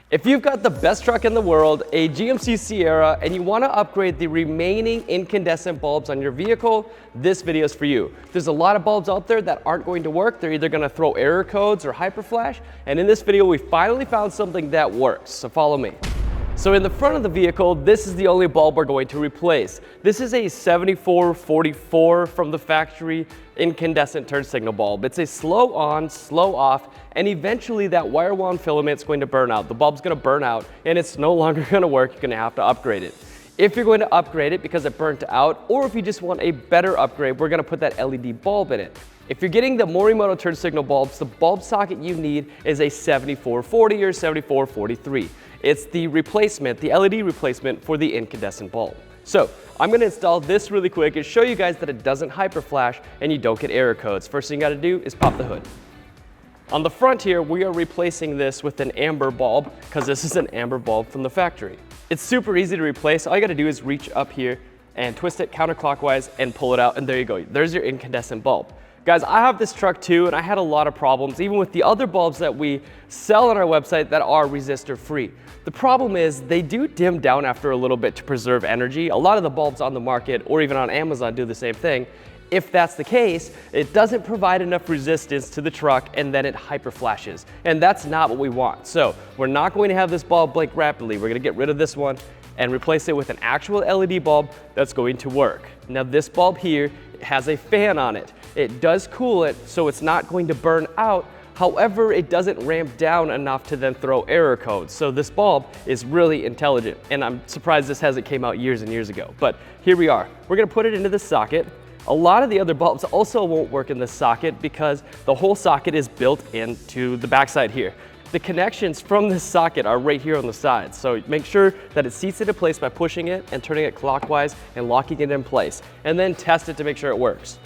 If you've got the best truck in the world, a GMC Sierra, and you want to upgrade the remaining incandescent bulbs on your vehicle, this video is for you. There's a lot of bulbs out there that aren't going to work. They're either going to throw error codes or hyperflash, and in this video we finally found something that works, so follow me. So in the front of the vehicle, this is the only bulb we're going to replace. This is a 7444 from the factory incandescent turn signal bulb. It's a slow on, slow off, and eventually that wire wound filament is going to burn out. The bulb's going to burn out and it's no longer going to work. You're going to have to upgrade it. If you're going to upgrade it because it burnt out, or if you just want a better upgrade, we're going to put that LED bulb in it. If you're getting the Morimoto turn signal bulbs, the bulb socket you need is a 7440 or 7443. It's the replacement, the LED replacement for the incandescent bulb. So I'm going to install this really quick and show you guys that it doesn't hyperflash and you don't get error codes. First thing you got to do is pop the hood. On the front here, we are replacing this with an amber bulb because this is an amber bulb from the factory. It's super easy to replace. All you got to do is reach up here and twist it counterclockwise and pull it out, and there you go. There's your incandescent bulb. Guys, I have this truck too, and I had a lot of problems, even with the other bulbs that we sell on our website that are resistor free. The problem is they do dim down after a little bit to preserve energy. A lot of the bulbs on the market or even on Amazon do the same thing. If that's the case, it doesn't provide enough resistance to the truck and then it hyperflashes. And that's not what we want. So we're not going to have this bulb blink rapidly. We're going to get rid of this one and replace it with an actual LED bulb that's going to work. Now this bulb here has a fan on it. It does cool it so it's not going to burn out. However, it doesn't ramp down enough to then throw error codes. So this bulb is really intelligent, and I'm surprised this hasn't came out years and years ago. But here we are. We're gonna put it into the socket. A lot of the other bulbs also won't work in this socket because the whole socket is built into the backside here. The connections from this socket are right here on the side. So make sure that it seats it in place by pushing it and turning it clockwise and locking it in place. And then test it to make sure it works.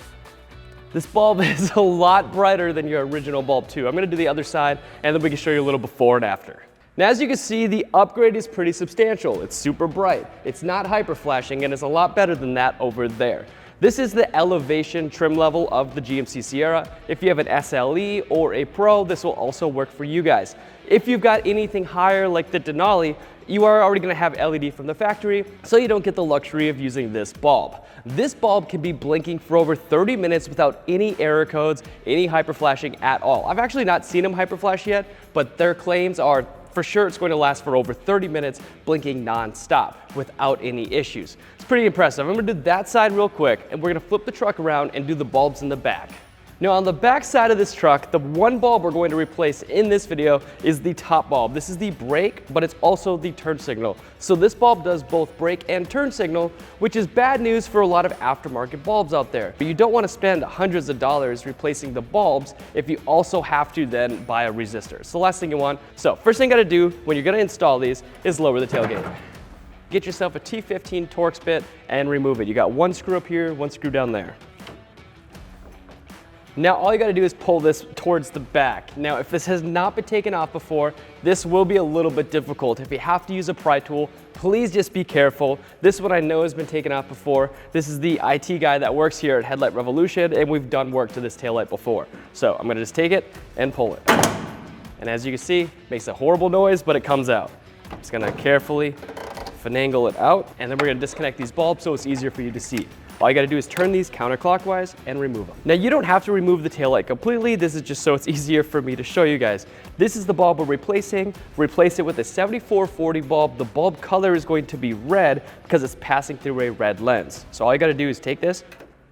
This bulb is a lot brighter than your original bulb too. I'm gonna do the other side and then we can show you a little before and after. Now as you can see, the upgrade is pretty substantial. It's super bright. It's not hyperflashing and it's a lot better than that over there. This is the elevation trim level of the GMC Sierra. If you have an SLE or a Pro, this will also work for you guys. If you've got anything higher like the Denali, you are already going to have LED from the factory, so you don't get the luxury of using this bulb. This bulb can be blinking for over 30 minutes without any error codes, any hyperflashing at all. I've actually not seen them hyperflash yet, but their claims are for sure it's going to last for over 30 minutes blinking non-stop without any issues. It's pretty impressive. I'm going to do that side real quick and we're going to flip the truck around and do the bulbs in the back. Now on the back side of this truck, the one bulb we're going to replace in this video is the top bulb. This is the brake, but it's also the turn signal. So this bulb does both brake and turn signal, which is bad news for a lot of aftermarket bulbs out there. But you don't want to spend hundreds of dollars replacing the bulbs if you also have to then buy a resistor. It's the last thing you want. So first thing you got to do when you're going to install these is lower the tailgate. Get yourself a T15 Torx bit and remove it. You got one screw up here, one screw down there. Now all you got to do is pull this towards the back. Now if this has not been taken off before, this will be a little bit difficult. If you have to use a pry tool, please just be careful. This one I know has been taken off before. This is the IT guy that works here at Headlight Revolution, and we've done work to this taillight before. So I'm going to just take it and pull it. And as you can see, it makes a horrible noise, but it comes out. I'm just going to carefully finagle it out, and then we're going to disconnect these bulbs so it's easier for you to see. All you got to do is turn these counterclockwise and remove them. Now you don't have to remove the taillight completely. This is just so it's easier for me to show you guys. This is the bulb we're replacing. Replace it with a 7440 bulb. The bulb color is going to be red because it's passing through a red lens. So all you got to do is take this,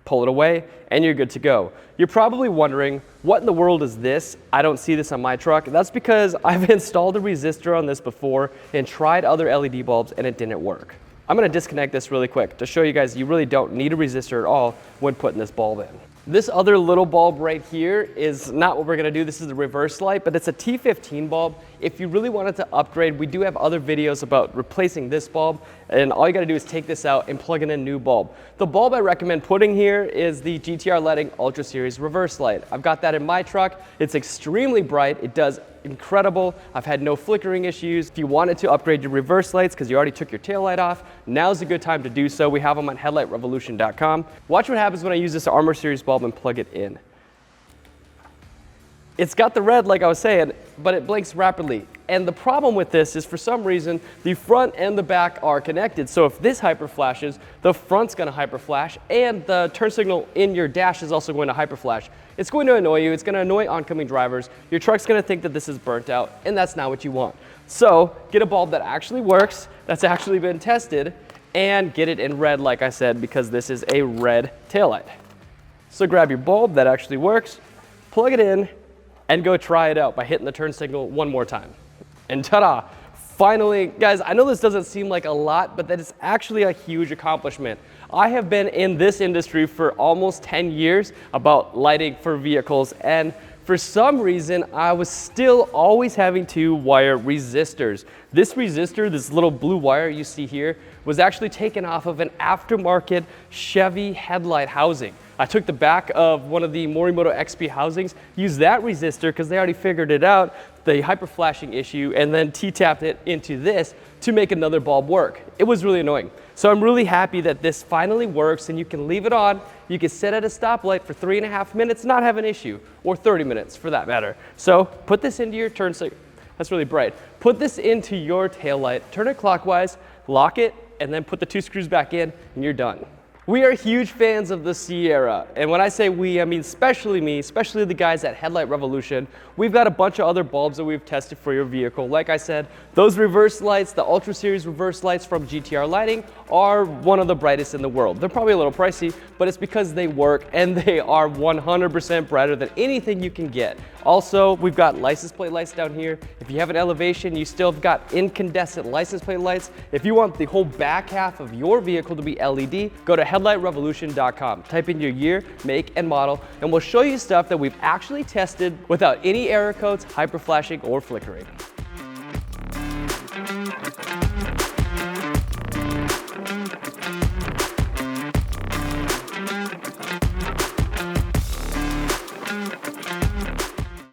pull it away, and you're good to go. You're probably wondering, what in the world is this? I don't see this on my truck. That's because I've installed a resistor on this before and tried other LED bulbs and it didn't work. I'm going to disconnect this really quick to show you guys you really don't need a resistor at all when putting this bulb in. This other little bulb right here is not what we're going to do. This is the reverse light, but it's a T15 bulb. If you really wanted to upgrade, we do have other videos about replacing this bulb, and all you got to do is take this out and plug in a new bulb. The bulb I recommend putting here is the GTR Lighting Ultra Series reverse light. I've got that in my truck. It's extremely bright. It does incredible. I've had no flickering issues. If you wanted to upgrade your reverse lights because you already took your tail light off, now's a good time to do so. We have them on headlightrevolution.com. Watch what happens when I use this Armor Series bulb and plug it in. It's got the red like I was saying, but it blinks rapidly. And the problem with this is for some reason, the front and the back are connected. So if this hyper flashes, the front's gonna hyper flash and the turn signal in your dash is also going to hyper flash. It's going to annoy you, it's gonna annoy oncoming drivers. Your truck's gonna think that this is burnt out and that's not what you want. So get a bulb that actually works, that's actually been tested, and get it in red like I said, because this is a red taillight. So grab your bulb that actually works, plug it in, and go try it out by hitting the turn signal one more time. And ta-da! Finally, guys, I know this doesn't seem like a lot, but that is actually a huge accomplishment. I have been in this industry for almost 10 years about lighting for vehicles, and for some reason, I was still always having to wire resistors. This resistor, this little blue wire you see here, was actually taken off of an aftermarket Chevy headlight housing. I took the back of one of the Morimoto XB housings, used that resistor because they already figured it out, the hyperflashing issue, and then T-tapped it into this to make another bulb work. It was really annoying. So I'm really happy that this finally works and you can leave it on. You can sit at a stoplight for 3.5 minutes, not have an issue, or 30 minutes for that matter. So put this into your turn signal. That's really bright. Put this into your taillight, turn it clockwise, lock it, and then put the 2 screws back in, and you're done. We are huge fans of the Sierra, and when I say we, I mean especially me, especially the guys at Headlight Revolution. We've got a bunch of other bulbs that we've tested for your vehicle. Like I said, those reverse lights, the Ultra Series reverse lights from GTR Lighting, are one of the brightest in the world. They're probably a little pricey, but it's because they work and they are 100% brighter than anything you can get. Also, we've got license plate lights down here. If you have an elevation, you still have got incandescent license plate lights. If you want the whole back half of your vehicle to be LED, go to headlightrevolution.com. Type in your year, make, and model, and we'll show you stuff that we've actually tested without any error codes, hyperflashing, or flickering.